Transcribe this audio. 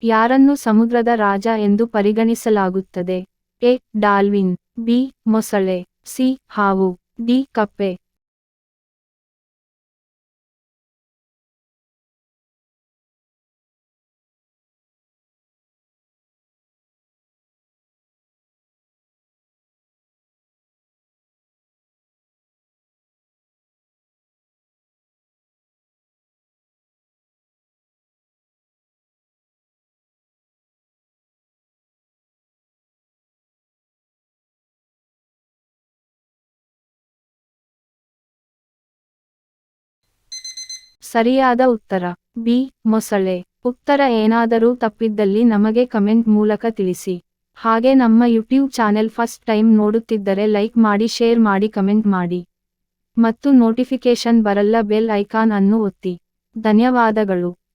ಯಾರನ್ನು ಸಮುದ್ರದ ರಾಜ ಎಂದು ಪರಿಗಣಿಸಲಾಗುತ್ತದೆ? ಎ. Dolphin, B. ಮೊಸಳೆ, ಸಿ. ಹಾವು, ಡಿ. ಕಪ್ಪೆ. ಸರಿಯಾದ ಉತ್ತರ ಬಿ. ಮೊಸಳೆ. ಉತ್ತರ ಏನಾದರೂ ತಪ್ಪಿದ್ದಲ್ಲಿ ನಮಗೆ ಕಮೆಂಟ್ ಮೂಲಕ ತಿಳಿಸಿ. ಹಾಗೆ ನಮ್ಮ ಯೂಟ್ಯೂಬ್ ಚಾನೆಲ್ ಫಸ್ಟ್ ಟೈಮ್ ನೋಡುತ್ತಿದ್ದರೆ ಲೈಕ್ ಮಾಡಿ, ಶೇರ್ ಮಾಡಿ, ಕಮೆಂಟ್ ಮಾಡಿ ಮತ್ತು ನೋಟಿಫಿಕೇಶನ್ ಬರಲ್ಲ ಬೆಲ್ ಐಕಾನ್ ಅನ್ನು ಒತ್ತಿ. ಧನ್ಯವಾದಗಳು.